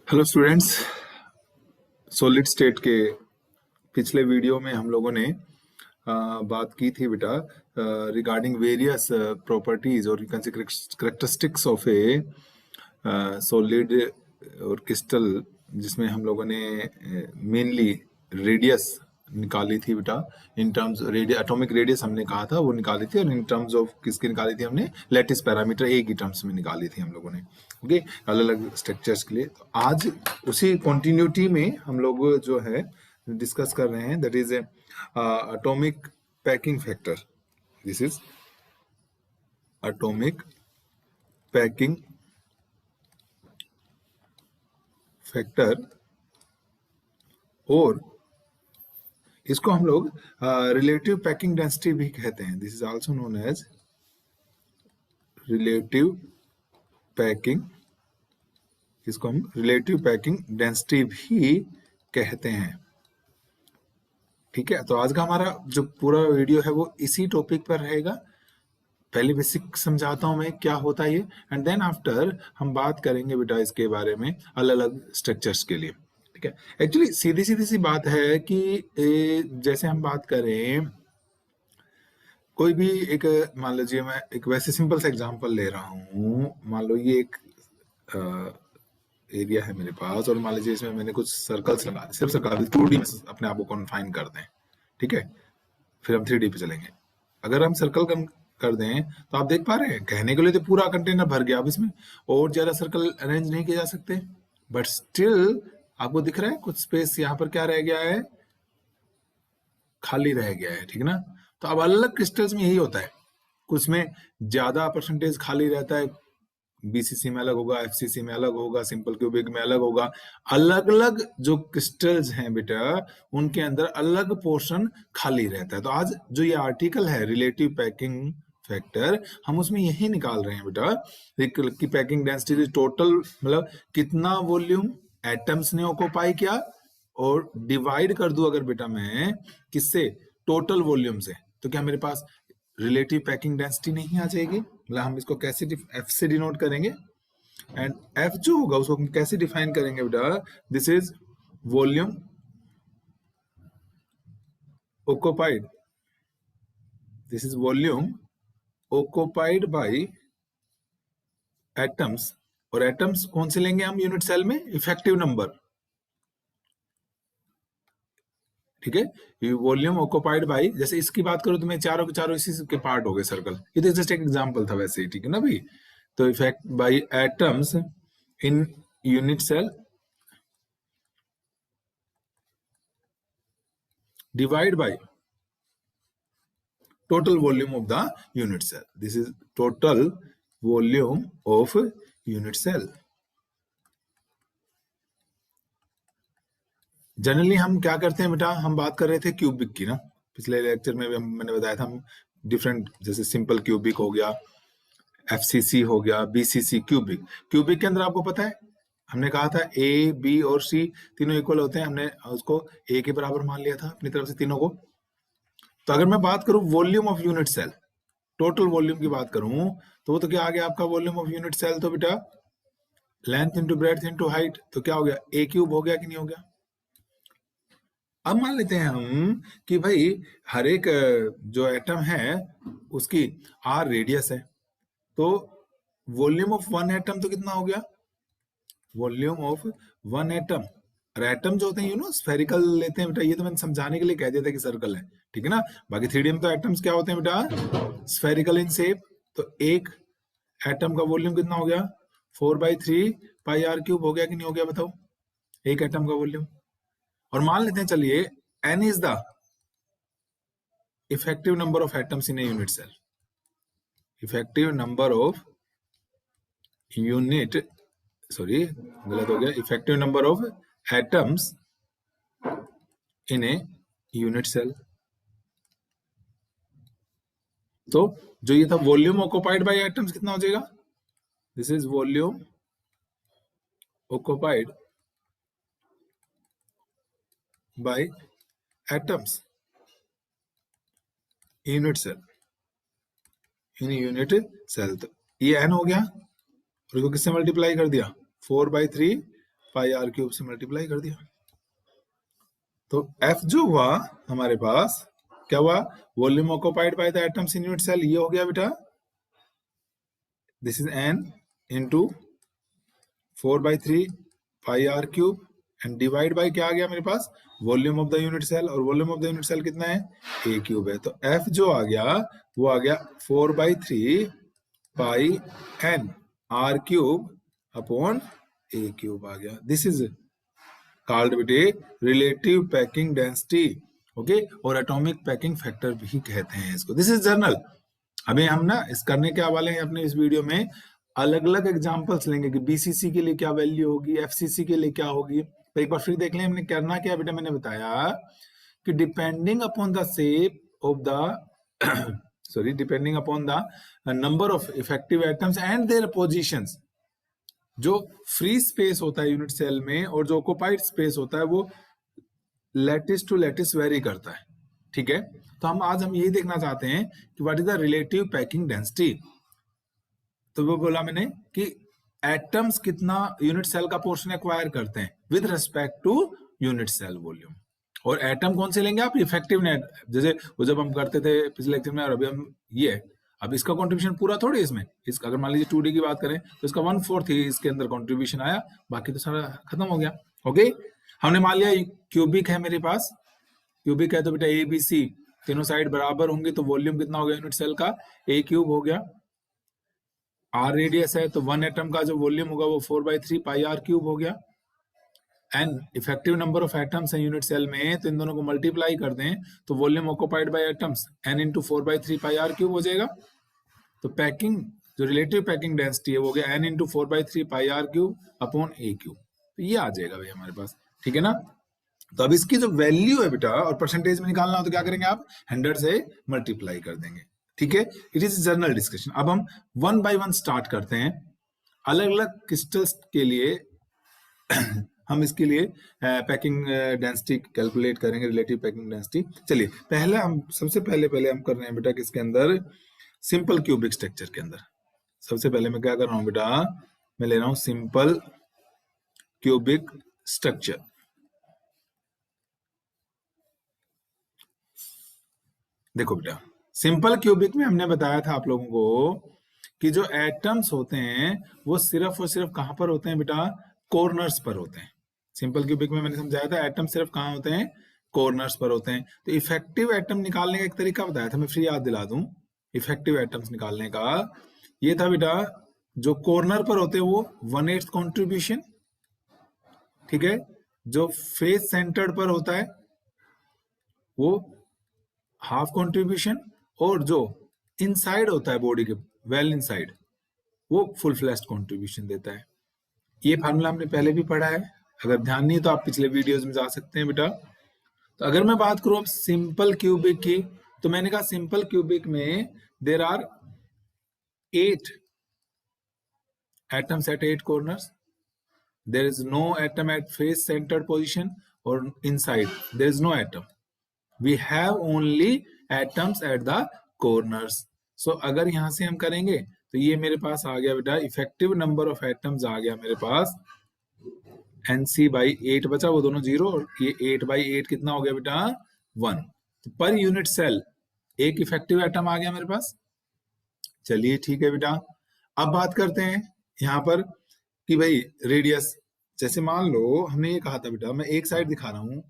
Hello students. Solid state के पिछले video में हम लोगों ने बात की थी बेटा रिगार्डिंग वेरियस प्रॉपर्टीज और करेक्टरिस्टिक्स ऑफ ए सॉलिड और क्रिस्टल, जिसमें हम लोगों ने मेनली रेडियस निकाली थी बेटा। इन टर्म्स एटॉमिक रेडियस हमने कहा था वो निकाली थी, और इन टर्म्स ऑफ किसकी निकाली थी हमने? लैटिस पैरामीटर ए की टर्म्स में निकाली थी हम लोगों ने। ओके, अलग अलग स्ट्रक्चर्स के लिए। तो आज उसी कंटिन्यूटी में हम लोग जो है डिस्कस कर रहे हैं, that is atomic packing factor. This is atomic packing factor, और इसको हम लोग रिलेटिव पैकिंग डेंसिटी भी कहते हैं। This is also known as relative packing, इसको हम रिलेटिव पैकिंग डेंसिटी भी कहते हैं। ठीक है, तो आज का हमारा जो पूरा वीडियो है वो इसी टॉपिक पर रहेगा। पहले बेसिक समझाता हूं मैं क्या होता है ये, एंड देन आफ्टर हम बात करेंगे बेटा इसके बारे में अलग अलग स्ट्रक्चर्स के लिए। ठीक है, एक्चुअली सीधी सीधी सी बात है कि जैसे हम बात करें कोई भी एक, मान लीजिए मैं एक वैसे सिंपल सा एग्जांपल ले रहा हूँ। मान लो ये एक एरिया है मेरे पास, और मान लीजिए इसमें मैंने कुछ सर्कल्स लगा दिए, सिर्फ सर्कल 2D में अपने आप को कन्फाइन कर दें। ठीक है, फिर हम 3D पे चलेंगे। अगर हम सर्कल कर दें तो आप देख पा रहे हैं, कहने के लिए तो पूरा कंटेनर भर गया। अब इसमें और ज्यादा सर्कल अरेंज नहीं किए जा सकते, बट स्टिल आपको दिख रहा है कुछ स्पेस यहाँ पर क्या रह गया है, खाली रह गया है। ठीक है ना? तो अब अलग क्रिस्टल्स में यही होता है, कुछ में ज्यादा परसेंटेज खाली रहता है, बीसीसी में अलग होगा, एफसीसी में अलग होगा, सिंपल क्यूबिक में अलग होगा। अलग अलग जो क्रिस्टल्स हैं बेटा, उनके अंदर अलग पोर्शन खाली रहता है। तो आज जो ये आर्टिकल है रिलेटिव पैकिंग फैक्टर, हम उसमें यही निकाल रहे हैं बेटा कि पैकिंग डेंसिटी टोटल, मतलब कितना वॉल्यूम एटम्स ने ऑक्यूपाई किया, और डिवाइड कर दूं अगर बेटा मैं किससे, टोटल वॉल्यूम से, तो क्या मेरे पास रिलेटिव पैकिंग डेंसिटी नहीं आ जाएगी? मतलब हम इसको कैसे एफ से डिनोट करेंगे, एंड एफ जो होगा उसको हम कैसे डिफाइन करेंगे बेटा? This is volume occupied, this is volume occupied bye atoms. और एटम्स कौन से लेंगे हम यूनिट सेल में? Effective number. ठीक है, ये वॉल्यूम ऑक्यूपाइड बाय, जैसे इसकी बात करूं तो मैं चारों के चारों इसी के पार्ट हो गए सर्कल, ये तो जस्ट एक एग्जांपल था वैसे ही। ठीक है ना भाई? तो effect by atoms in unit cell divide by total volume of the unit cell. This is total volume of unit cell. Generally हम क्या करते हैं बेटा, हम बात कर रहे थे क्यूबिक की ना, पिछले लेक्चर में भी मैंने बताया था हम डिफरेंट, जैसे सिंपल क्यूबिक हो गया, एफसीसी हो गया, बीसीसी, क्यूबिक। क्यूबिक के अंदर आपको पता है हमने कहा था ए बी और सी तीनों इक्वल होते हैं, हमने उसको ए के बराबर मान लिया था अपनी तरफ से तीनों को। तो अगर मैं बात करूं volume of unit cell, total volume की बात करूं, तो वो तो क्या आ गया आपका वॉल्यूम ऑफ यूनिट सेल? तो बेटा length into breadth into height, तो क्या हो गया? ए क्यूब हो गया कि नहीं हो गया? अब मान लेते हैं हम कि भाई हर एक जो एटम है उसकी आर रेडियस है, तो वॉल्यूम ऑफ वन एटम तो कितना हो गया? Volume of one atom. और एटम जो होते हैं स्फेरिकल लेते हैं बेटा, ये तो मैंने समझाने के लिए कह दिया था कि सर्कल है। ठीक है ना? बाकी 3D में तो एटम्स क्या होते हैं बेटा? Spherical in shape. तो एक एटम का वॉल्यूम कितना हो गया? 4/3 पाई आर क्यूब हो गया कि नहीं हो गया? बताओ, एक एटम का वॉल्यूम। और मान लेते हैं चलिए n is the effective number of atoms in a unit cell. Effective number of unit, sorry गलत हो गया, effective number of atoms in a unit cell. तो जो ये था वॉल्यूम ऑक्यूपाइड बाय एटम्स कितना हो जाएगा? This is volume occupied by atoms unit cell, in unit cell। तो ये n हो गया, और इसको किससे मल्टीप्लाई कर दिया? 4/3 पाई आर क्यूब से मल्टीप्लाई कर दिया। तो F जो हुआ हमारे पास क्या हुआ, volume occupied by the atoms in unit cell, ये हो गया बेटा, this is n into 4/3 pi R cube and divide by क्या आ गया मेरे पास, volume of the unit cell, और volume of the unit cell कितना है, a क्यूब है। तो F जो आ गया वो आ गया 4/3 pi n r cube upon a cube आ गया। दिस इज कॉल्ड बेटे रिलेटिव पैकिंग डेंसिटी, ओके, और एटॉमिक पैकिंग फैक्टर भी कहते हैं इसको। This is general. अभी हम ना इस करने के वाले हैं अपने इस वीडियो में अलग अलग एग्जांपल्स लेंगे कि बीसीसी के लिए क्या वैल्यू होगी, एफसीसी के लिए क्या होगी। तो एक बार फिर देख लें हमने करना क्या बेटा, मैंने बताया कि depending upon the shape of the sorry depending upon the number of effective atoms and their positions, जो फ्री स्पेस होता है यूनिट सेल में और जो ऑक्युपाइड स्पेस होता है वो लैटिस टू लैटिस वेरी करता है, ठीक है। तो आज हम यही देखना चाहते हैं कि what is the relative packing density. तो वो बोला मैंने कि एटम्स कितना यूनिट सेल का पोर्शन एक्वायर करते हैं with respect to unit cell volume. और एटम कौन से लेंगे आप, इफेक्टिव नेट, जैसे वो जब हम करते थे पिछले लेक्चर में, और अभी हम ये अब इसका कंट्रीब्यूशन पूरा थोड़ी इसमें, इसका अगर मान लीजिए 2D की बात करें तो इसका 1/4 ही इसके अंदर कंट्रीब्यूशन आया, बाकी तो सारा खत्म हो गया। ओके, हमने मान लिया क्यूबिक है मेरे पास, क्यूबिक है तो बेटा ए बी सी तीनों साइड बराबर होंगे, तो वॉल्यूम कितना हो गया यूनिट सेल का, a क्यूब हो गया। r रेडियस है तो 1 एटम का जो वॉल्यूम होगा वो 4/3 पाई r क्यूब हो गया। An effective number of atoms है यूनिट सेल में, तो इन दोनों को मल्टीप्लाई कर दें तो volume occupied by atoms n into 4/3 pi r cube हो जाएगा। तो पैकिंग जो रिलेटिव पैकिंग डेंसिटी है वो हो गया n into 4/3 pi r cube upon a cube. तो ये आ जाएगा भाई हमारे पास, ठीक है ना। तो अब इसकी जो वैल्यू है बेटा और परसेंटेज में निकालना हो तो क्या करेंगे आप, 100 से मल्टीप्लाई कर देंगे, ठीक है। It is general discussion. अब हम 1 बाय 1 स्टार्ट करते हैं। अलग अलग क्रिस्टल्स के लिए हम इसके लिए पैकिंग डेंसिटी कैलकुलेट करेंगे, रिलेटिव पैकिंग डेंसिटी। चलिए पहले हम सबसे पहले हम कर रहे हैं बेटा किसके अंदर, सिंपल क्यूबिक स्ट्रक्चर के अंदर। सबसे पहले मैं क्या कर रहा हूं बेटा, मैं ले रहा हूं सिंपल क्यूबिक स्ट्रक्चर। देखो बेटा सिंपल क्यूबिक में हमने बताया था आप लोगों को कि जो एटम्स होते हैं वो सिर्फ और सिर्फ कहां पर होते हैं बेटा, कॉर्नर्स पर होते हैं। सिंपल क्यूबिक में मैंने समझाया था एटम सिर्फ कहां होते हैं, कॉर्नर्स पर होते हैं। तो इफेक्टिव एटम निकालने का एक तरीका बताया था, मैं फिर याद दिला दूं। इफेक्टिव एटम्स निकालने का ये था बेटा, जो कॉर्नर पर होते हैं वो 1/8 कॉन्ट्रीब्यूशन, ठीक है। जो फेस सेंटर्ड पर होता है वो हाफ कंट्रीब्यूशन, और जो इनसाइड होता है बॉडी के वेल इनसाइड वो फुल फ्लैश्ड कंट्रीब्यूशन देता है। ये फार्मूला हमने पहले भी पढ़ा है, अगर ध्यान नहीं है तो आप पिछले वीडियोस में जा सकते हैं बेटा। तो अगर मैं बात करूं अब सिंपल क्यूबिक की, तो मैंने कहा सिंपल क्यूबिक में there are 8 atoms at 8 corners, there is no atom at face centred position, और inside there is no atom, we have only atoms at the corners। so अगर यहां से हम करेंगे तो ये मेरे पास आ गया बेटा, इफेक्टिव नंबर ऑफ एटम्स आ गया मेरे पास NC/8 बचा, वो दोनों 0, और ये 8/8 कितना हो गया बेटा, 1। तो पर यूनिट सेल एक इफेक्टिव एटम आ गया मेरे पास। चलिए ठीक है बेटा, अब बात करते हैं यहाँ पर कि भाई रेडियस, जैसे मान लो हमने ये कहा था बेटा, मैं एक साइड दिखा रहा हूं,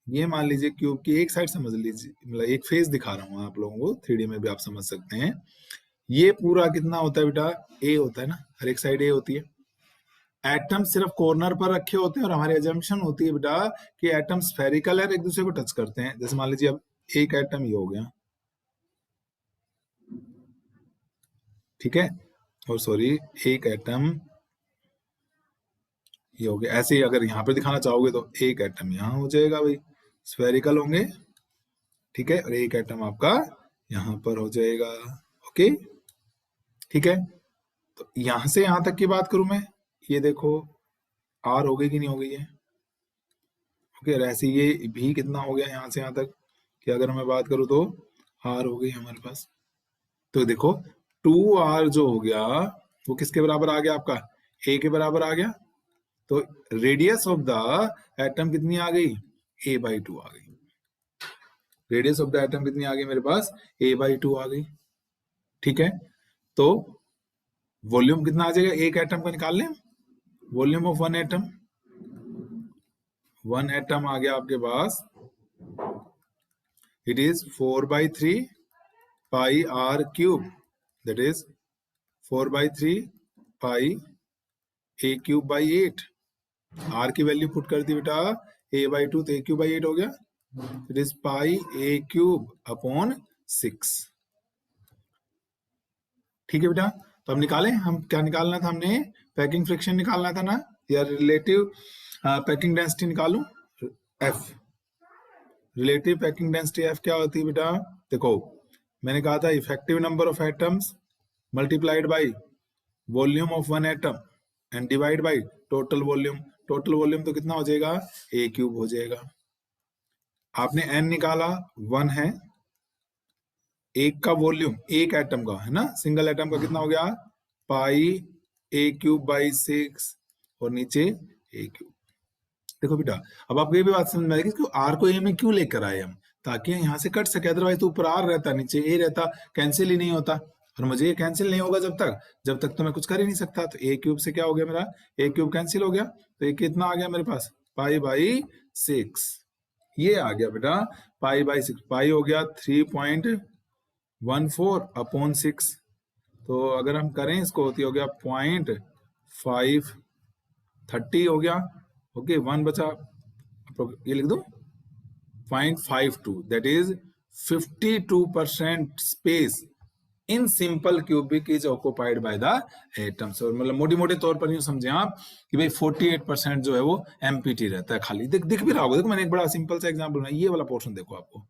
ये मान लीजिए क्यूब की एक साइड समझ लीजिए, मतलब एक फेस दिखा रहा हूँ आप लोगों को, 3D में भी आप समझ सकते हैं। ये पूरा कितना होता है बेटा, ए होता है ना, हर एक साइड ए होती है। एटम सिर्फ कॉर्नर पर रखे होते हैं और हमारी एजम्पशन होती है बेटा कि एटम स्फेरिकल है, एक दूसरे को टच करते हैं। जैसे मान लीजिए अब एक एटम ये हो गया, ठीक है, और सॉरी एक एटम ये हो गया। ऐसे ही अगर यहाँ पे दिखाना चाहोगे तो एक एटम यहाँ हो जाएगा भाई, स्फेरिकल होंगे, ठीक है, और एक एटम आपका यहां पर हो जाएगा। ओके ठीक है, तो यहां से यहां तक की बात करूं मैं, ये देखो आर हो गई कि नहीं हो गई है, ओके। और ऐसे ये भी कितना हो गया यहां से यहां तक, कि अगर मैं बात करूं तो आर हो गई हमारे पास। तो देखो 2r जो हो गया वो किसके बराबर आ गया आपका, ए के बराबर आ गया, तो रेडियस ऑफ द एटम कितनी आ गई, a/2 आ गई। रेडियस ऑफ द एटम कितनी आ गई मेरे पास, a/2 आ गई। ठीक है, तो वॉल्यूम कितना आ जाएगा, एक एटम का निकाल लें, वॉल्यूम ऑफ वन एटम आ गया आपके पास, it is 4/3 pi r cube, that is 4/3 pi a³/8। r की वैल्यू पुट कर दी बेटा, a/2 तो a³/8 हो गया, इट इज पाई a³/6। ठीक है बेटा, तो अब निकालें, हम क्या निकालना था, हमने पैकिंग फ्रिक्शन निकालना था ना, या रिलेटिव पैकिंग डेंसिटी निकालूं, F। Relative packing density F क्या होती है बेटा, देखो मैंने कहा था effective number of atoms multiplied by volume of one atom and divide by total volume. Total volume तो कितना हो जाएगा, a³ हो जाएगा। आपने n निकाला, 1 है, एक का वॉल्यूम एक एटम का है ना, सिंगल एटम का कितना हो गया, पाई a³/6 और नीचे a³। देखो बेटा, अब आपको ये भी बात समझ में आएगी कि r को a में क्यों लेकर आए हम, ताकि यहाँ से कट सके, अदरवाइज तो ऊपर r रहता, नीचे a रहता, कैंसिल ही नहीं होता, और मुझे ये कैंसिल नहीं होगा जब तक तो मैं कुछ कर ही नहीं सकता। तो a³ से क्या हो गया, मेरा a³ कैंसिल हो गया, तो ये कितना आ गया मेरे पास, पाई/6। ये आ गया बेटा पाई/6, पाई हो गया 3.14/6। तो अगर हम करें इसको तो हो गया 0.530 हो गया। ओके, 1 बचा, ये लिख दो 0.52, that is 52% space in simple cubic is occupied by the atoms. और मतलब मोटे मोटे तौर पर यूं समझे आप कि भाई 48% जो है वो एम्प्टी रहता है, खाली दिख भी रहा होगा। देखो मैंने एक बड़ा सिंपल सा एग्जांपल बनाया, ये वाला पोर्शन देखो आपको,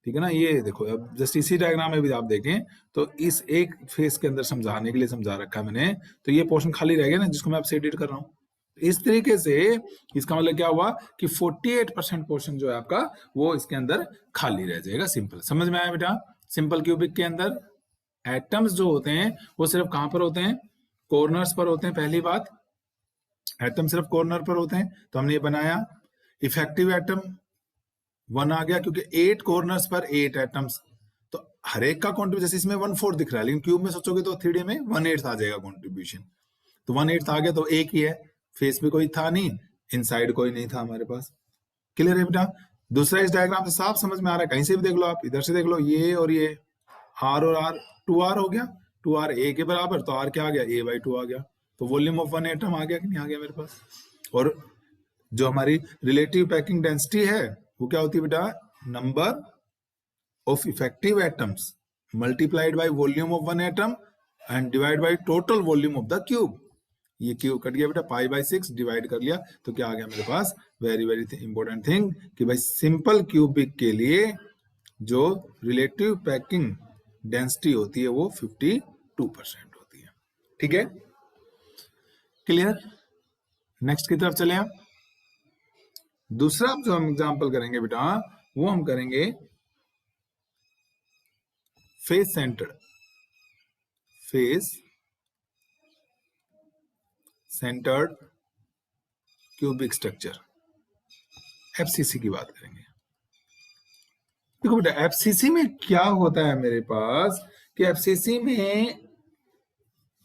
ठीक है ना, ये देखो, अब जस्ट इसी डायग्राम में भी आप देखें तो इस एक फेस के अंदर समझाने के लिए समझा रखा है मैंने, तो ये पोर्शन खाली रह गया ना, जिसको मैं आपसे एडिट कर रहा हूँ। इस तरीके से इसका मतलब क्या हुआ कि 48% पोर्शन जो है आपका वो इसके अंदर खाली रह जाएगा। सिंपल, समझ में आया बेटा? सिंपल क्यूबिक के अंदर एटम्स जो होते हैं वो सिर्फ कहां पर होते हैं, कॉर्नर्स पर होते हैं। पहली बात, एटम सिर्फ कॉर्नर पर होते हैं, तो हमने ये बनाया इफेक्टिव एटम 1 आ गया, क्योंकि 8 कॉर्नर्स पर 8 एटम्स, तो हर एक का कॉन्ट्रीब्यूशन, जैसे इसमें 1/4 दिख रहा है, लेकिन क्यूब में सोचोगे तो 3D में 1/8 आ जाएगा कॉन्ट्रीब्यूशन। तो 1/8 आ गया, तो एक ही है, फेस पे कोई था नहीं, इनसाइड कोई नहीं था हमारे पास। क्लियर है बेटा? दूसरा, इस डायग्राम से साफ समझ में आ रहा है, कहीं से भी देख लो आप, इधर से देख लो, ये और ये R और R 2R हो गया, 2R A के बराबर, तो R क्या आ गया, a/2 आ गया। तो वॉल्यूम ऑफ वन एटम आ गया कि नहीं आ गया मेरे पास। और जो हमारी रिलेटिव पैकिंग डेंसिटी है वो क्या होती है बेटा, number of effective atoms multiplied by volume of one atom and divide by total volume of the cube. ये क्यूब कट गया बेटा, पाई/6 डिवाइड कर लिया, तो क्या आ गया मेरे पास, वेरी वेरी इंपॉर्टेंट थिंग कि भाई सिंपल क्यूबिक के लिए जो रिलेटिव पैकिंग डेंसिटी होती है वो 52% होती है। ठीक है, क्लियर? नेक्स्ट की तरफ चले हम। दूसरा जो हम एग्जांपल करेंगे बेटा, वो हम करेंगे face centred cubic structure, FCC की बात करेंगे। देखो बेटा, एफसीसी में क्या होता है मेरे पास कि एफसीसी में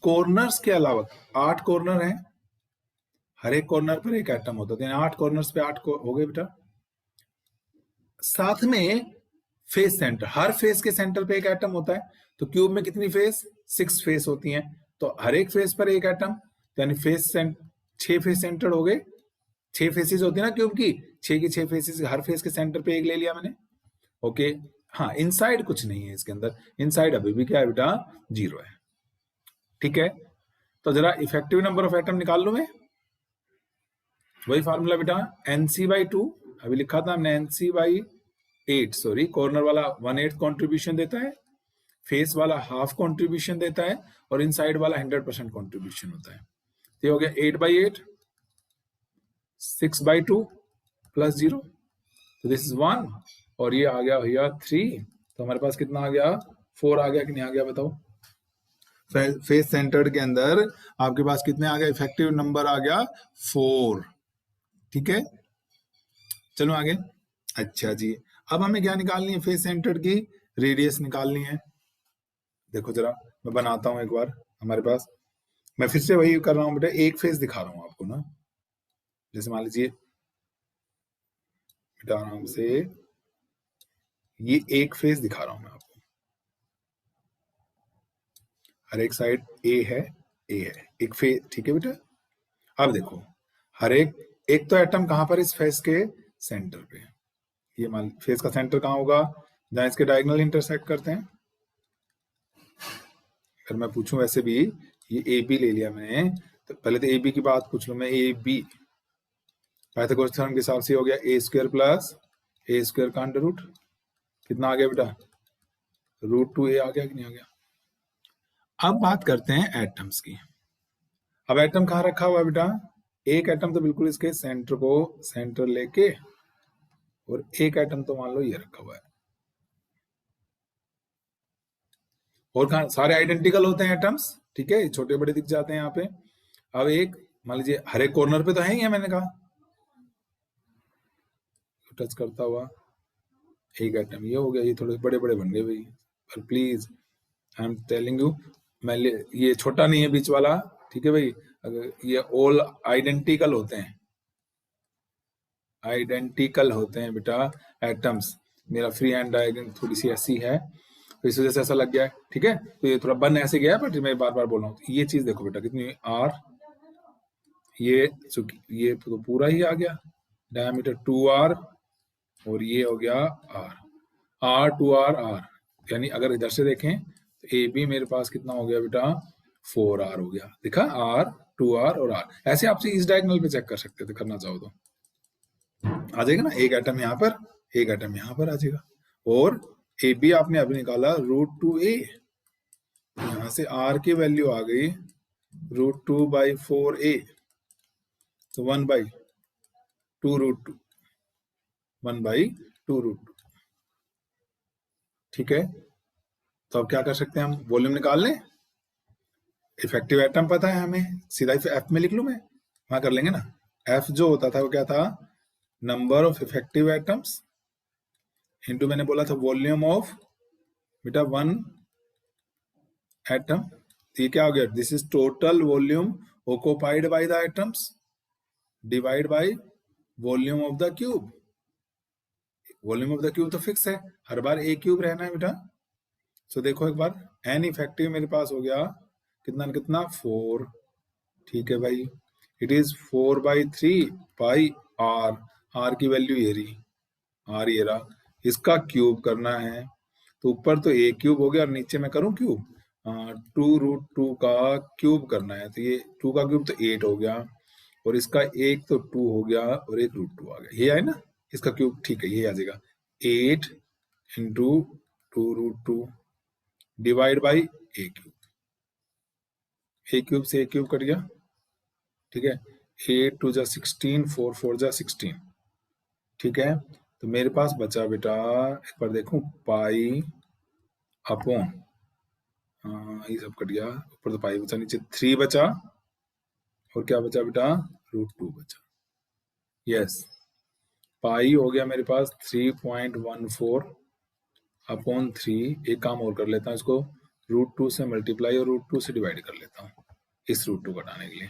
कॉर्नर्स के अलावा 8 कॉर्नर हैं, हर एक कॉर्नर पर एक एटम होता है, 8 कॉर्नर्स पे 8 हो गए बेटा। साथ में फेस सेंटर, हर फेस के सेंटर पे एक एटम होता है। तो क्यूब में कितनी फेस, 6 फेस होती हैं, तो हर एक फेस पर एक एटम, यानी 6 फेस सेंटर हो गए। 6 फेसेस होती है ना क्यूब की, 6 की 6 फेसेस, हर फेस के सेंटर पे एक ले लिया मैंने। ओके, हाँ, इनसाइड कुछ नहीं है इसके अंदर, इनसाइड अभी भी क्या है बेटा, 0 है। ठीक है, तो जरा इफेक्टिव नंबर ऑफ एटम निकाल लूं मैं, वही फार्मूला बेटा, NC/2, अभी लिखा था हमने NC/8, सॉरी, कॉर्नर वाला 1/8 कॉन्ट्रीब्यूशन देता है, फेस वाला हाफ कॉन्ट्रीब्यूशन देता है, और इनसाइड वाला 100% कॉन्ट्रीब्यूशन होता है। तो ये हो गया 8/8, 6/2 प्लस 0, तो दिस इज 1, और ये आ गया भैया 3, तो हमारे पास कितना आ गया, 4 आ गया कि नहीं आ गया, बताओ। फेस सेंटर्ड के अंदर आपके पास कितने आ गए, इफेक्टिव नंबर आ गया 4। ठीक है, चलो आगे। अच्छा जी, अब हमें क्या निकालनी है, फेस सेंटर्ड की रेडियस निकालनी है। देखो जरा मैं बनाता हूं एक बार हमारे पास, मैं फिर से वही कर रहा हूं बेटा, एक फेस दिखा रहा हूं आपको ना। जैसे मान लीजिए बेटा आराम से, ये एक फेस दिखा रहा हूं मैं आपको, हर एक साइड ए है, एक फेस। ठीक है बेटा, अब देखो हर एक तो एटम कहां पर, इस फेस के सेंटर पे। ये मान फेस का सेंटर कहां होगा, जहां इसके डायगोनल इंटरसेक्ट करते हैं। अगर मैं पूछूं वैसे भी, ये ए बी ले लिया मैंने, तो पहले तो ए बी की बात पूछ लूं मैं, ए बी पाइथागोरस थ्योरम के हिसाब से हो गया ए स्क्वायर प्लस ए स्क्वायर का अंडर रूट, कितना आ गया बेटा, √2a आ गया कि नहीं आ गया। अब बात करते हैं एटम्स की। अब एटम कहाँ रखा हुआ है बेटा, एक एटम तो बिल्कुल इसके सेंटर को सेंटर लेके, और एक एटम तो मान लो ये रखा हुआ है, और कहा सारे आइडेंटिकल होते हैं एटम्स। ठीक है, छोटे बड़े दिख जाते हैं यहाँ पे। अब एक मान लीजिए हर एक कॉर्नर पे तो है ही है, मैंने कहा टच करता हुआ एक एटम ये हो गया, ये थोड़े बड़े बड़े बन गए भाई, पर please I am telling you, मैं ये छोटा नहीं है बीच वाला। ठीक है भाई, अगर ये ऑल आइडेंटिकल होते हैं, आइडेंटिकल होते हैं बेटा एटम्स। मेरा फ्री हैंड डायग्राम थोड़ी सी ऐसी है तो इस वजह से ऐसा लग गया है। ठीक है, तो ये थोड़ा बन ऐसे गया है, बट मैं बार बार बोल रहा हूँ, ये चीज देखो बेटा कितनी आर, ये तो पूरा ही आ गया, डायमीटर 2r, और ये हो गया r, यानी अगर इधर से देखें तो ए बी मेरे पास कितना हो गया बेटा, 4r हो गया। दिखा, r 2r और r, ऐसे आप इस डायगोनल पे चेक कर सकते थे, करना चाहो तो आ जाएगा ना, एक एटम यहाँ पर, एक एटम यहाँ पर आ जाएगा। और ए बी आपने अभी निकाला √2a, यहां से r की वैल्यू आ गई √2/4a, तो 1/2 1/2 ठीक है, तो अब क्या कर सकते हैं हम, वॉल्यूम निकाल लें। इफेक्टिव एटम पता है हमें, सीधा एफ में लिख लूं मैं, वहां कर लेंगे ना। एफ जो होता था वो क्या था, number of effective atoms into मैंने बोला था वॉल्यूम ऑफ बेटा वन एटम। ये क्या हो गया, this is total volume occupied by the atoms divide by volume of the cube. Volume of the cube तो फिक्स है, हर बार ए क्यूब रहना है बेटा। सो देखो एक बार, एन इफेक्टिव मेरे पास हो गया कितना कितना 4। ठीक है भाई, it is 4/3 pi r, r की वैल्यू ये रही, आर ये रहा, इसका क्यूब करना है। तो ऊपर तो ए क्यूब हो गया और नीचे मैं करूं क्यूब, 2√2 का क्यूब करना है, तो ये 2 का क्यूब तो 8 हो गया, और इसका एक तो 2 हो गया और एक √2 आ गया, ये है ना इसका क्यूब। ठीक है, ये आ जाएगा 8 into 2√2 divide by A cube, A cube से ए क्यूब कट गया। ठीक है, 8 2 जा 16, 4 4 जा 16। ठीक है, तो मेरे पास बचा बेटा, एक बार देखूं, पाई अपॉन, ये सब कट गया, ऊपर तो पाई बचा, नीचे 3 बचा, और क्या बचा बेटा, √2 बचा। यस, पाई हो गया मेरे पास 3.14 अपॉन 3। एक काम और कर लेता हूँ, इसको √2 से मल्टीप्लाई और √2 से डिवाइड कर लेता हूँ इस √2 घटाने के लिए।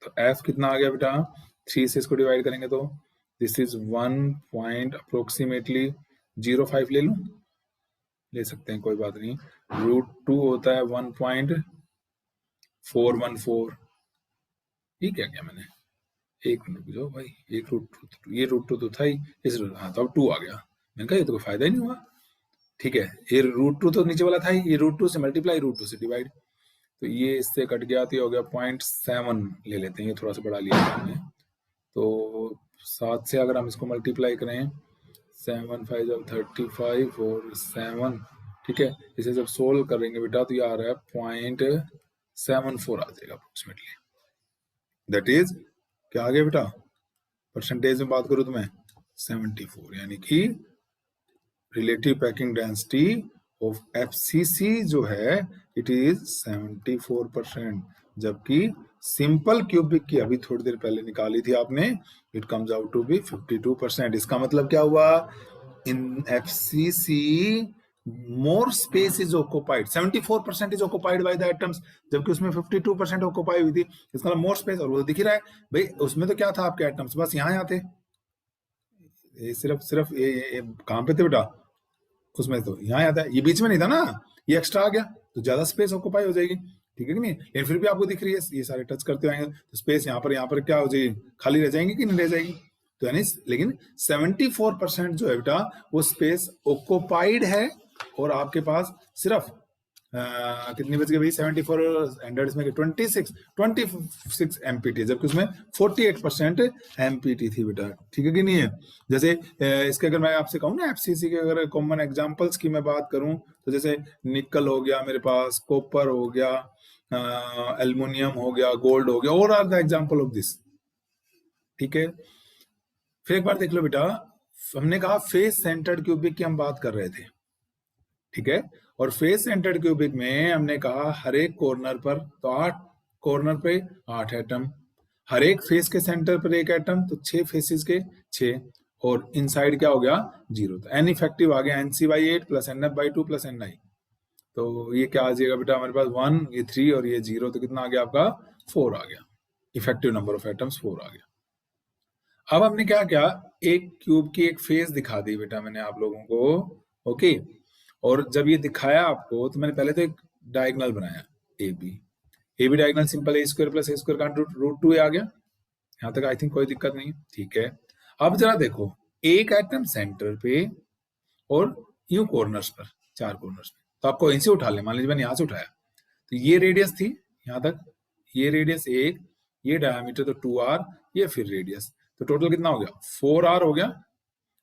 तो एफ कितना आ गया बेटा, 3 से इसको डिवाइड करेंगे तो दिस इज 1 अप्रोक्सीमेटली 0.05 ले लूं, ले सकते हैं कोई बात नहीं। √2 होता है 1.414। ये क्या किया मैंने, एक मिनट रुक जाओ भाई, एक √2, ये √2 तो था ही, इस हाँ तो अब 2 आ गया। मैंने कहा ये तो कोई फायदा ही नहीं हुआ। ठीक है, ये √2 तो नीचे वाला था ही, ये √2 से मल्टीप्लाई √2 से डिवाइड, तो ये इससे कट गया, तो ये हो गया 0.7 ले लेते हैं, ये थोड़ा सा बढ़ा लिया हमने। तो 7 से अगर हम इसको मल्टीप्लाई करें, 7 5 जब 35 और 7, ठीक है, इसे जब सोल्व करेंगे बेटा तो ये आ रहा है 0.74 आ जाएगा अप्रोक्सीमेटली। दैट इज क्या आ गया बेटा, परसेंटेज में बात करूं तो मैं 74, यानी कि relative packing density of FCC जो है इट इज 74%, जबकि सिंपल क्यूबिक की अभी थोड़ी देर पहले निकाली थी आपने, it comes out to be 52%। इसका मतलब क्या हुआ, in FCC more space is occupied, 74% is occupied by the atoms, जबकि उसमें 52% ऑक्युपाई हुई थी। इसका मतलब मोर स्पेस, और वो दिख ही रहा है भाई, उसमें तो क्या था, आपके एटम्स बस यहाँ थे, ये सिर्फ ये कहाँ पे थे बेटा, उसमें तो यहाँ आता है, ये बीच में नहीं था ना, ये एक्स्ट्रा आ गया तो ज्यादा स्पेस ऑक्युपाई हो जाएगी, ठीक है कि नहीं। लेकिन फिर भी आपको दिख रही है, ये सारे टच करते आएंगे तो स्पेस यहाँ पर क्या हो जाएगी, खाली रह जाएंगी कि नहीं रह जाएगी। तो यानी लेकिन 74% जो है बेटा वो स्पेस ऑक्युपाइड है, और आपके पास सिर्फ कितनी बच गई भाई, 74 100 में 26 एमपीटी, जबकि उसमें 48% एमपीटी थी बेटा, ठीक है कि नहीं है। जैसे इसके अगर मैं आपसे कहूँ ना FCC के अगर कॉमन एग्जांपल्स की मैं बात करूं, तो जैसे निकल हो गया मेरे पास, कॉपर हो गया, एल्युमिनियम हो गया, गोल्ड हो गया, और are the example of this, ठीक है। फिर एक बार देख लो बेटा, हमने कहा फेस सेंटर्ड क्यूबिक की हम बात कर रहे थे, ठीक है, और फेस सेंटर्ड क्यूबिक में हमने कहा हर एक कॉर्नर पर, तो 8 कॉर्नर पे 8 एटम, हर एक फेस के सेंटर पर एक एटम, तो 6 फेसेस के 6, और इनसाइड क्या हो गया 0, तो एन इफेक्टिव आ गया NC/8 plus NF/2 plus NI, तो ये क्या आ जाएगा बेटा हमारे पास 1, ये 3 और ये 0, तो कितना आ गया आपका 4 आ गया, इफेक्टिव नंबर ऑफ एटम्स 4 आ गया। अब हमने क्या किया, एक क्यूब की एक फेस दिखा दी बेटा मैंने आप लोगों को, ओके, और जब ये दिखाया आपको तो मैंने पहले तो एक डायगोनल बनाया A B diagonal simple A² plus A² का √2 आ गया, यहाँ तक आई थिंक कोई दिक्कत नहीं, ठीक है। अब जरा देखो, एक एटम सेंटर पे और यूं कॉर्नर्स पर, 4 कॉर्नर्स पे, तो आपको इनसे उठा ले, मान लीजिए मैंने यहाँ से उठाया, तो ये रेडियस थी यहाँ तक, ये रेडियस 1, ये डायमीटर तो 2r, ये फिर रेडियस, तो टोटल कितना हो गया 4r हो गया,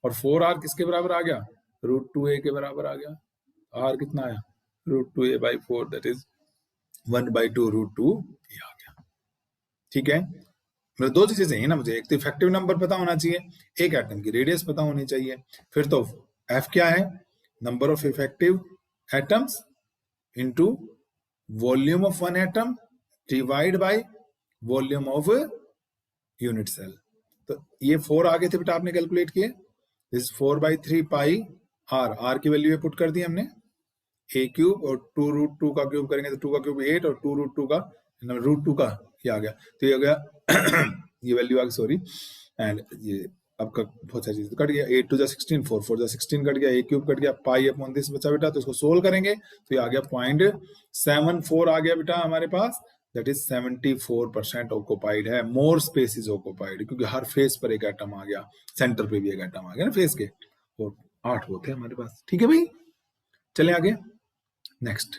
और 4r किसके बराबर आ गया, √2a के बराबर आ गया, r कितना आया √2a/4, दैट इज 1/2 √2a आ गया, ठीक है। मतलब दो चीजें चाहिए ना मुझे, एक तो इफेक्टिव नंबर पता होना चाहिए, एक एटम की रेडियस पता होनी चाहिए, फिर तो F क्या है, number of effective atoms into volume of one atom divide by volume of unit cell, तो ये 4 आ गए थे बेटा आपने कैलकुलेट किए, दिस 4/3 पाई r की वैल्यू पुट कर दी हमने, a³ और 2 √2 का क्यूब करेंगे तो 2 का क्यूब 8 और 2 √2 का √2 का ये आ गया, तो ये हो गया ये वैल्यू आ गई, सॉरी, एंड ये आपका बहुत सारी चीज कट गया, 8 2 जा 16, 4 4 जा 16 कट गया, a³ कट गया, पाई अपॉन दिस बचा बेटा, तो इसको सोल्व करेंगे तो ये आ गया 0.74 आ गया बेटा हमारे पास, दैट इज 74% ऑक्युपाइड है, मोर स्पेस इज ऑक्युपाइड, क्योंकि हर फेस पर एक एटम आ गया, सेंटर पे भी एक एटम आ गया ना फेस के, और 8 वो थे हमारे पास, ठीक है भाई। चलें आगे, नेक्स्ट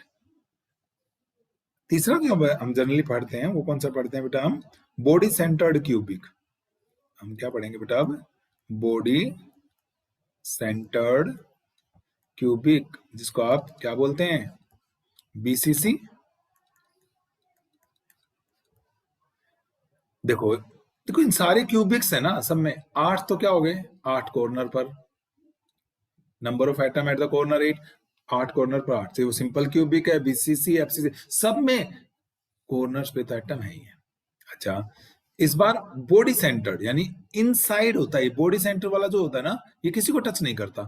तीसरा जो हम जनरली पढ़ते हैं वो कौन सा पढ़ते हैं बेटा, हम बॉडी सेंटर्ड क्यूबिक, हम क्या पढ़ेंगे बेटा अब, बॉडी सेंटर्ड क्यूबिक, जिसको आप क्या बोलते हैं, BCC। देखो देखो इन सारे क्यूबिक्स है ना, सब में 8 तो क्या हो गए, 8 कॉर्नर पर, number of atom at the corner 8, 8 corner पर 8, से वो सिंपल क्यूबिक है, BCC FCC सब में कॉर्नर्स पे तो एटम है ही है। अच्छा, इस बार बॉडी सेंटर्ड यानी इनसाइड होता है, बॉडी सेंटर वाला जो होता है ना, ये किसी को टच नहीं करता,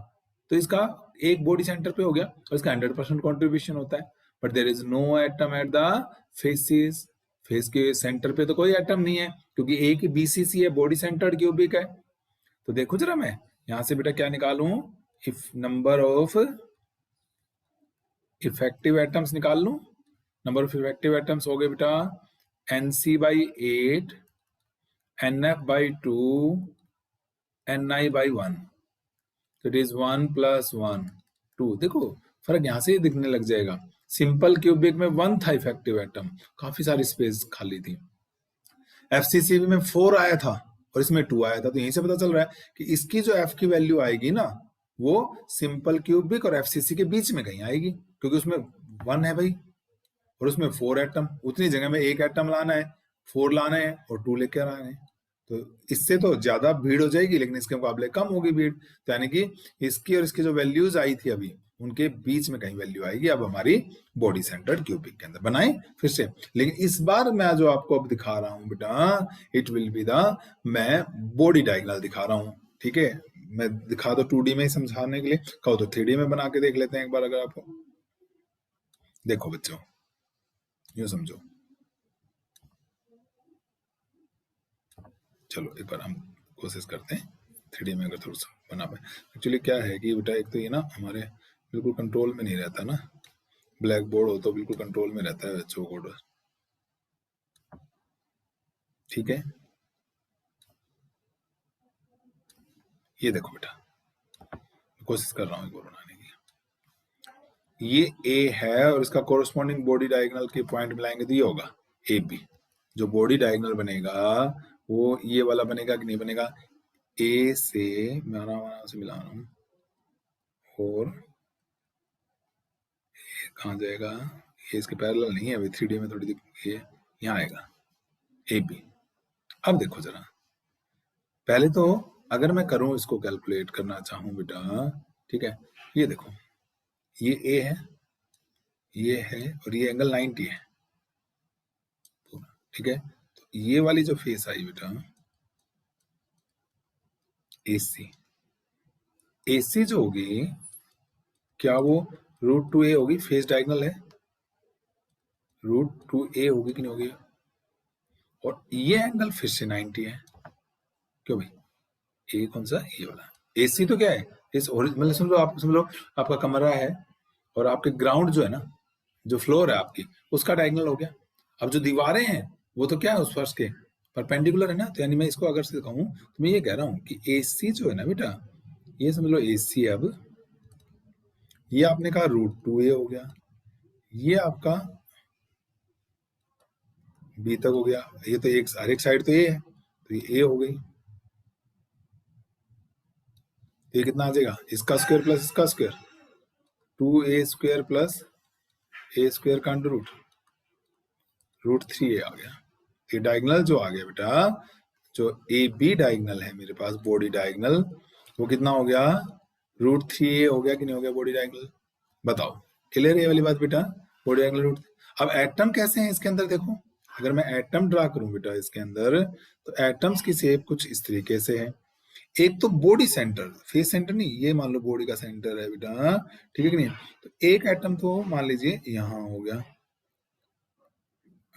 तो इसका एक बॉडी सेंटर पे हो गया और इसका 100% कॉन्ट्रीब्यूशन होता है, but there is no atom at the faces, face के सेंटर पे तो कोई एटम नहीं है, क्योंकि एक ही BCC है, बॉडी सेंटर्ड क्यूबिक है। तो देखो जरा मैं यहां से बेटा क्या निकालूं, if number of effective atoms निकाल लूं, नंबर ऑफ इफेक्टिव एटम्स हो गए बेटा NC/8 NF/2 NI/1, तो इट इज 1 + 1 2, देखो फर्क यहां से ही दिखने लग जाएगा, सिंपल क्यूबिक में 1 था इफेक्टिव एटम, काफी सारी स्पेस खाली थी, FCC में 4 आया था और इसमें 2 आया था, तो यहीं से पता चल रहा है कि इसकी जो F की वैल्यू आएगी ना, वो सिंपल क्यूबिक और FCC के बीच में कहीं आएगी, क्योंकि उसमें 1 है भाई और उसमें 4 एटम, उतनी जगह में एक एटम लाना है, 4 लाना है और 2 लेकर आना है, तो इससे तो ज्यादा भीड़ हो जाएगी, लेकिन इसके मुकाबले कम होगी भीड़, तो यानी कि इसकी और इसकी जो वैल्यूज आई थी अभी उनके बीच में कहीं वैल्यू आएगी अब हमारी बॉडी सेंटर्ड क्यूबिक के अंदर। बनाए फिर से, लेकिन इस बार मैं जो आपको अब दिखा रहा हूं बेटा, इट विल बी द, मैं बॉडी डायगोनल दिखा रहा हूं, ठीक है। मैं दिखा दो 2D में ही समझाने के लिए, कहो तो 3D में बना के देख लेते हैं एक बार। अगर आपको देखो बच्चों, यूं समझो, चलो एक बार हम कोशिश करते हैं 3D में अगर थोड़ा सा बना पाए। एक्चुअली क्या है कि बेटा एक तो ये ना हमारे बिल्कुल कंट्रोल में नहीं रहता ना, ब्लैक बोर्ड हो तो बिल्कुल कंट्रोल में रहता है बच्चों कोड, ठीक है। ये देखो बेटा, कोशिश कर रहा हूँ एक बार बनाने की। ये ए है और इसका कोरस्पॉन्डिंग बॉडी डायगोनल के पॉइंट मिलाएंगे तो ये होगा ए बी। जो बॉडी डायगोनल बनेगा वो ये वाला बनेगा कि नहीं बनेगा, ए से मैं से मिला रहा हूँ और कहाँ जाएगा, ये इसके पैरेलल नहीं है अभी, 3D में थोड़ी ये यहाँ आएगा ए बी। अब देखो जरा, पहले तो अगर मैं करूं इसको कैलकुलेट करना चाहूं बेटा, ठीक है, ये देखो ये ए है, ये है और ये एंगल 90 है, ठीक है। तो ये वाली जो फेस आई बेटा AC, AC जो होगी क्या वो √2a होगी, फेस डायगोनल है, √2a होगी कि नहीं होगी। और ये एंगल फिर से 90 है, क्यों भाई, ए कौन सा, ये वाला। AC तो क्या है, इस मतलब समझ लो, आप समझ लो आपका कमरा है और आपके ग्राउंड जो है ना, जो फ्लोर है आपकी, उसका डायगोनल हो गया। अब जो दीवारें हैं वो तो क्या है उस फर्श के परपेंडिकुलर है ना, तो यानी मैं इसको अगर से कहूं तो मैं ये कह रहा हूं कि AC जो है ना बेटा, ये समझ लो AC, अब ये आपने कहा √2a हो गया, ये आपका B तक हो गया, ये तो एक हर एक साइड तो A है तो ये A हो गई, ये कितना आ जाएगा, इसका स्क्वायर प्लस इसका स्क्वायर, 2a² प्लस a² का अंडर √3a आ गया। ये डायगोनल जो आ गया बेटा, जो AB डायगोनल है मेरे पास, बॉडी डायगोनल, वो कितना हो गया, √3a हो गया कि नहीं हो गया बॉडी डायगोनल, बताओ। क्लियर है ये वाली बात बेटा, बॉडी डायगोनल अब एटम कैसे हैं इसके अंदर, देखो अगर मैं एटम ड्रा करूं बेटा इसके अंदर, तो एटम्स की शेप कुछ इस तरीके से है। एक तो बॉडी सेंटर, फेस सेंटर नहीं, ये मान लो बॉडी का सेंटर है बेटा, ठीक है कि नहीं। तो एक एटम तो मान लीजिए यहाँ हो गया,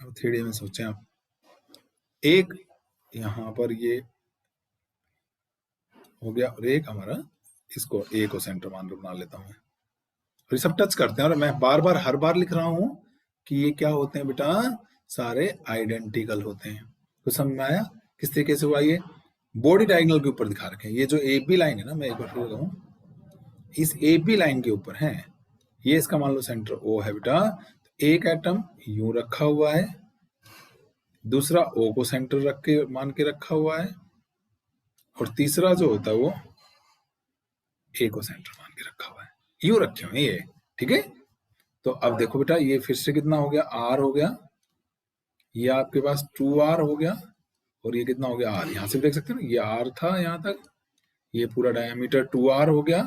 अब 3D में सोचें आप, एक यहाँ पर ये हो गया और एक हमारा, इसको ए को सेंटर मान लो, बना लेता हूँ मैं, और ये सब टच करते हैं। और मैं बार बार हर बार लिख रहा हूँ कि ये क्या होते हैं बेटा, सारे आइडेंटिकल होते हैं। तो समझ में आया किस तरीके से हुआ, ये बॉडी डायगोनल के ऊपर दिखा रखे हैं। ये जो AB लाइन है ना, मैं एक बार फिर कहूँ, इस AB लाइन के ऊपर है, ये इसका मान लो सेंटर O है बेटा, तो एक एटम यूं रखा हुआ है, दूसरा O को सेंटर रख के मान के रखा हुआ है, और तीसरा जो होता है वो A को सेंटर मान के रखा हुआ है, यूं रखे हुए ये, ठीक है। तो अब देखो बेटा, ये फिर से कितना हो गया, R हो गया, ये आपके पास 2R हो गया, और ये कितना हो गया, R, यहां से देख सकते हो ना, ये R था यहां तक, ये पूरा डायमीटर 2R हो गया,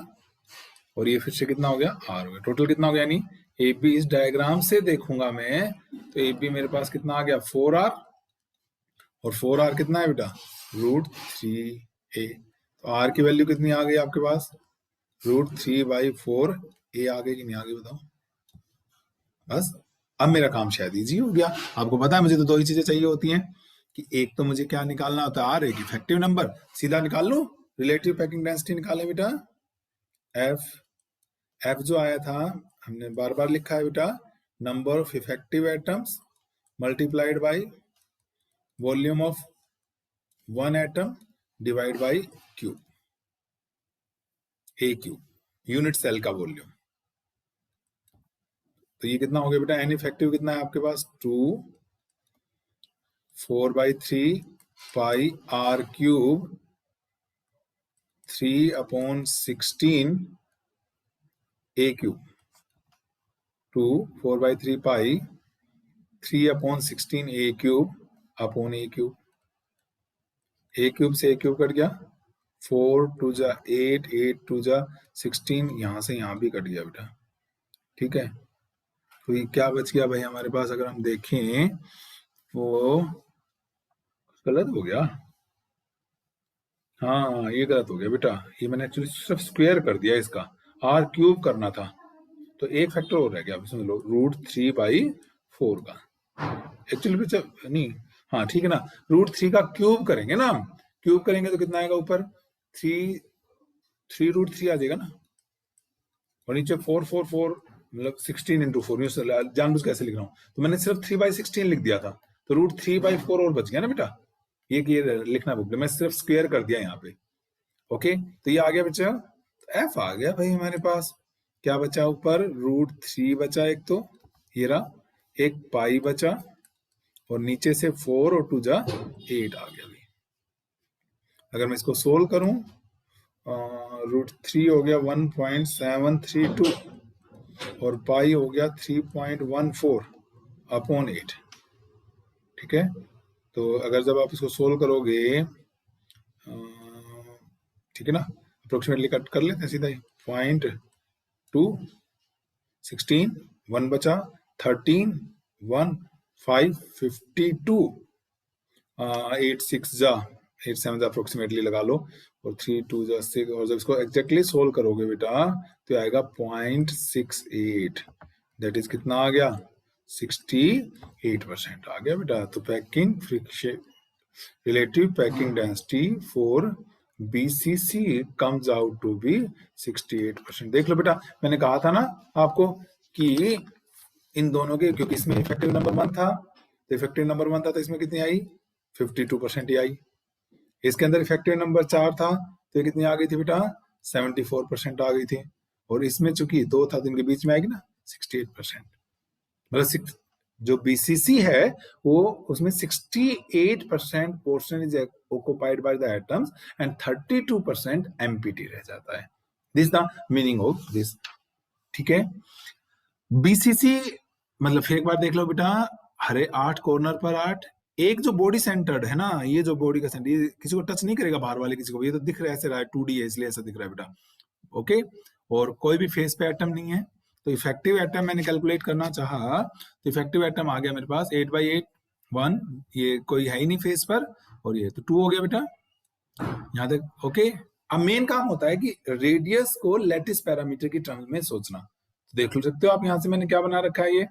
और ये फिर से कितना हो गया, R हो गया। टोटल कितना हो गया, यानी AB इस डायग्राम से देखूंगा मैं तो AB मेरे पास कितना आ गया, 4R, और 4R कितना है बेटा, √3a। तो R की वैल्यू कितनी आ गई आपके पास, √3/4, A आ गई कि नहीं आ गई, बताओ। बस अब मेरा काम शायद इजी हो गया। आपको पता है मुझे तो दो ही चीजें चाहिए होती हैं, कि एक तो मुझे क्या निकालना होता है, R, एक इफेक्टिव नंबर, सीधा निकाल लो, रिलेटिव पैकिंग डेंसिटी निकाले बेटा, F जो आया था हमने बार बार लिखा है बेटा, number of effective atoms multiplied by volume of one atom divide by cube, A cube, unit cell का वॉल्यूम। तो ये कितना हो गया बेटा, N इफेक्टिव कितना है आपके पास, 2 4/3 pi R cube 3/16 A cube, 2 4/3 pi 3/16 A cube upon A cube, A cube से A क्यूब कट गया, 4 2 जा 8, 8 2 जा 16, यहाँ से यहाँ भी कट गया बेटा, ठीक है। तो ये क्या बच गया भाई हमारे पास, अगर हम देखें वो गलत हो गया, हाँ ये गलत हो गया बेटा, ये मैंने एक्चुअली सिर्फ स्क्वायर कर दिया, इसका आर क्यूब करना था, तो एक फैक्टर और रह गया, अब समझ लो √3/4 का एक्चुअली बच्चा नहीं, हाँ ठीक है ना, √3 का क्यूब करेंगे ना हम, क्यूब करेंगे तो कितना आएगा ऊपर, 3 √3 आ जाएगा ना, और नीचे 4 मतलब 16 × 4, जानबूझ कैसे लिख रहा हूँ, तो मैंने सिर्फ 3/16 लिख दिया था, तो √3/4 और बच गया ना बेटा, ये लिखना बुक मैं सिर्फ स्क्वायर कर दिया यहाँ पे, ओके। तो ये आ गया बच्चा, एफ आ गया भाई हमारे पास, क्या बचा ऊपर, √3 बचा एक, तो ये रहा एक पाई बचा, और नीचे से 4 और 2 जा 8 आ गया भाई। अगर मैं इसको सोल्व करूं, √3 हो गया 1.732 और पाई हो गया 3.14/8, ठीक है। तो अगर जब आप इसको सोल्व करोगे, ठीक है ना, अप्रोक्सीमेटली कट कर लेते हैं सीधा ही, 0.2 16 1 बचा 13 1 5 52 8 6 जा 8 7 जा अप्रोक्सीमेटली लगा लो, और 3 2 जा 6, और जब इसको एग्जैक्टली सोल्व करोगे बेटा तो आएगा 0.68, दैट इज कितना आ गया, 68% आ गया बेटा। तो packing friction relative packing density for BCC comes out to be 68%। देख लो बेटा, मैंने कहा था ना आपको कि इन दोनों के, क्योंकि इसमें इफेक्टिव नंबर 1 था, तो इफेक्टिव नंबर 1 था तो इसमें कितनी आई, 52% ही आई। इसके अंदर इफेक्टिव नंबर 4 था तो ये कितनी आ गई थी बेटा, 74% आ गई थी, और इसमें चूंकि 2 था तो इनके बीच में आएगी ना 68%, मतलब जो BCC है वो उसमें 68% portion is occupied by the atoms and 32% empty रह जाता है। This the meaning of this, ठीक है। BCC मतलब फिर एक बार देख लो बेटा, हरे 8 कॉर्नर पर 8, एक जो बॉडी सेंटर्ड है ना, ये जो बॉडी का सेंटर, ये किसी को टच नहीं करेगा बाहर वाले किसी को, ये तो दिख रहा है ऐसे रहा है, 2D है इसलिए ऐसा दिख रहा है बेटा, ओके। और कोई भी फेस पे एटम नहीं है, तो इफेक्टिव एटम मैंने कैलकुलेट करना चाहा, तो इफेक्टिव एटम आ गया मेरे पास 8/8 1, ये कोई है ही नहीं फेस पर, और ये तो 2 हो गया बेटा यहाँ तक, ओके। अब मेन काम होता है कि रेडियस को लैटिस पैरामीटर की टर्म्स में सोचना, तो देख लो सकते हो आप, यहाँ से मैंने क्या बना रखा है, ये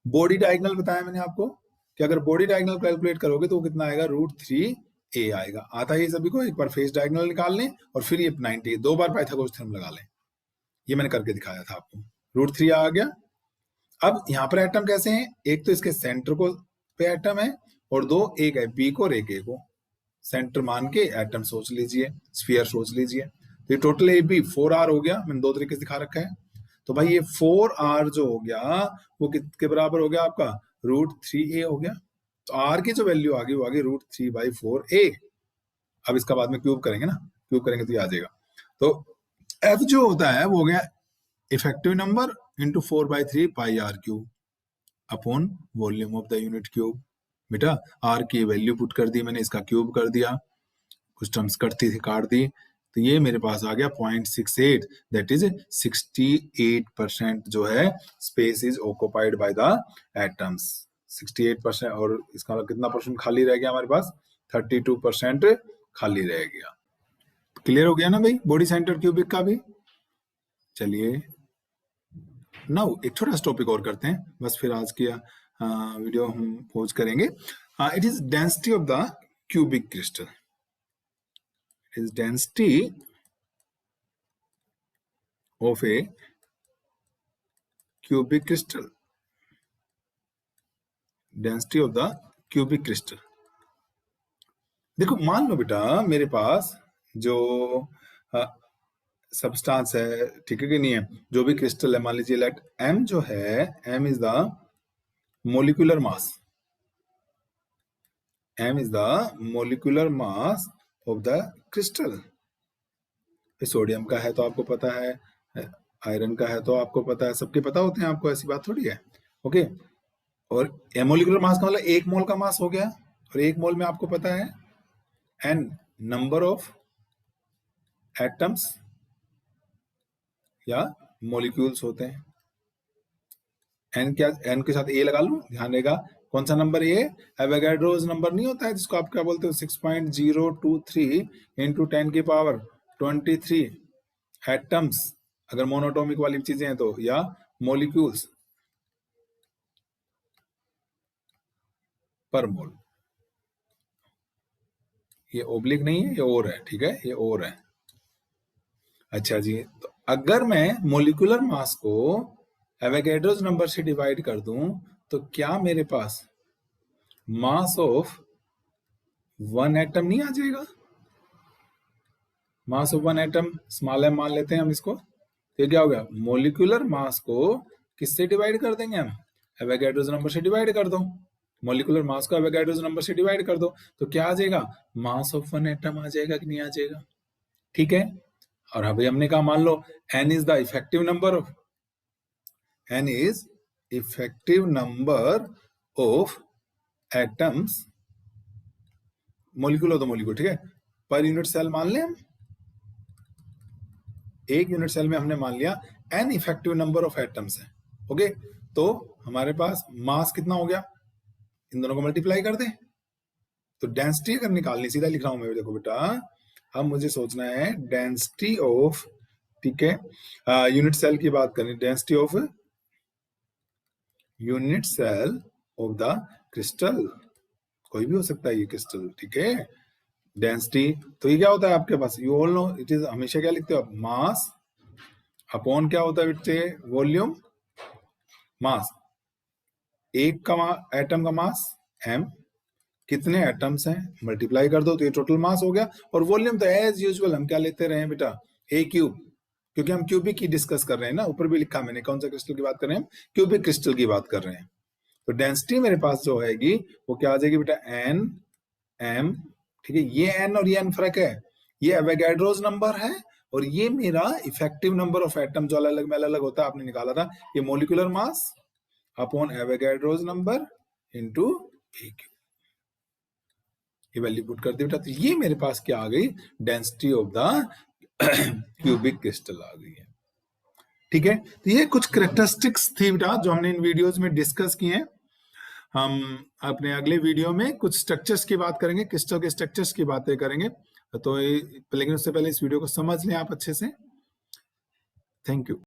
बॉडी डायगोनल बताया मैंने आपको कि अगर बॉडी डायगोनल कैलकुलेट करोगे तो वो कितना आएगा, √3a आएगा, आता है ये सभी को, एक बार फेस डायगोनल निकाल लें और फिर ये 90, 2 बार पाइथागोरस थ्योरम लगा लें, ये मैंने करके दिखाया था आपको, √3 आ गया। अब यहाँ पर एटम कैसे हैं, एक तो इसके सेंटर को पे एटम है, और 2 एक है बी को और एक ए को, सेंटर मान के एटम सोच लीजिए, स्फीयर सोच लीजिए, तो ये टोटल ए बी 4r हो गया, मैंने 2 तरीके से दिखा रखा है। तो भाई ये 4r जो हो गया वो किसके बराबर हो गया आपका, √3a हो गया, तो r की जो वैल्यू आ गई वो आ गई √3/4a। अब इसका बाद में क्यूब करेंगे ना, क्यूब करेंगे तो ये आ जाएगा, तो f जो होता है वो हो गया effective number into 4/3 πr³ upon volume of the unit cube. बेटा r की वैल्यू पुट कर दी मैंने, इसका क्यूब कर दिया, कुछ टर्म्स कटती थी काट दी, तो ये मेरे पास आ गया 0.68, दैट इज 68% जो है space is occupied by the atoms, 68%, और इसका मतलब कितना परसेंट खाली रह गया हमारे पास, 32% खाली रह गया। क्लियर हो गया ना भाई बॉडी सेंटर क्यूबिक का भी। चलिए नाउ एक छोटा सा टॉपिक और करते हैं, बस फिर आज की वीडियो हम पोज करेंगे। It is density of the cubic crystal, it is density of A cubic crystal, density of the cubic crystal. देखो मान लो बेटा मेरे पास जो सब्सटेंस है, ठीक है कि नहीं है, जो भी क्रिस्टल है, मान लीजिए लेट m जो है, m is the molecular mass, m is the molecular mass of the crystal. Sodium का है तो आपको पता है, आयरन का है तो आपको पता है, सबके पता होते हैं आपको, ऐसी बात थोड़ी है, ओके। और मोलिकुलर मास का मतलब 1 मोल का मास हो गया, और 1 मोल में आपको पता है n नंबर ऑफ एटम्स या मॉलिक्यूल्स होते हैं। एन क्या, एन के साथ ए लगा लूं, ध्यान देगा कौन सा नंबर ये एवोगाड्रोस नंबर नहीं होता है जिसको आप क्या बोलते हो 6.023 इंटू 10 की पावर 23 एटम्स अगर मोनोटोमिक वाली चीजें हैं तो, या मॉलिक्यूल्स पर मोल। ये ओब्लिक नहीं है, ये और है, ठीक है, ये और है। अच्छा जी, तो अगर मैं मोलिकुलर मास को एवोगाड्रोस नंबर से डिवाइड कर दूं तो क्या मेरे पास मास ऑफ वन एटम नहीं आ जाएगा? Mass of one atom small M मान लेते हैं हम इसको, तो क्या हो गया, मोलिकुलर मास को किससे डिवाइड कर देंगे हम, एवोगाड्रोस नंबर से डिवाइड कर दो। मोलिकुलर मास को एवोगाड्रोस नंबर से डिवाइड कर दो तो क्या आ जाएगा, मास ऑफ वन एटम आ जाएगा कि नहीं आ जाएगा? ठीक है। और अभी हमने कहा मान लो n is the effective number of, n is effective number of atoms, molecule हो तो मोलिक्यूल, ठीक है, पर यूनिट सेल मान लें हम, एक यूनिट सेल में हमने मान लिया n effective number of atoms है। ओके, तो हमारे पास मास कितना हो गया, इन दोनों को मल्टीप्लाई कर दें तो डेंसिटी अगर निकालनी, सीधा लिख रहा हूं मैं, देखो बेटा अब मुझे सोचना है डेंसिटी ऑफ, ठीक है, यूनिट सेल की बात करनी, density of unit cell of the crystal, कोई भी हो सकता है ये क्रिस्टल, ठीक है। डेंसिटी तो ये क्या होता है आपके पास, you all know it is, हमेशा क्या लिखते हो आप, मास अपॉन क्या होता है बेटे, वॉल्यूम, मास, एक का एटम का मास m, कितने एटम्स हैं मल्टीप्लाई कर दो तो ये टोटल मास हो गया। और वॉल्यूम तो एज यूजुअल हम क्या लेते रहे हैं बेटा, ए क्यूब, क्योंकि हम क्यूबिक की डिस्कस कर रहे हैं ना, ऊपर भी लिखा मैंने कौन सा क्रिस्टल की बात कर रहे हैं हम, क्यूबिक क्रिस्टल की बात कर रहे हैं। तो डेंसिटी मेरे पास जो आएगी वो क्या आ जाएगी बेटा, एन एम, ठीक है, ये एन और ये एन फर्क है, ये एवोगाड्रोस नंबर है और ये मेरा इफेक्टिव नंबर ऑफ एटम जो अलग अलग में अलग होता है, आपने निकाला था, ये molecular mass upon Avogadro's number into A cube, ये वैल्यू पुट कर दी बेटा, तो ये मेरे पास क्या आ गई, density of the cubic crystal आ गई है। ठीक है, तो ये कुछ करेक्टरिस्टिक्स थी बेटा जो हमने इन वीडियोस में डिस्कस किए हैं। हम अपने अगले वीडियो में कुछ स्ट्रक्चर्स की बात करेंगे, क्रिस्टल के स्ट्रक्चर्स की बातें करेंगे, तो लेकिन उससे पहले इस वीडियो को समझ लें आप अच्छे से। Thank you.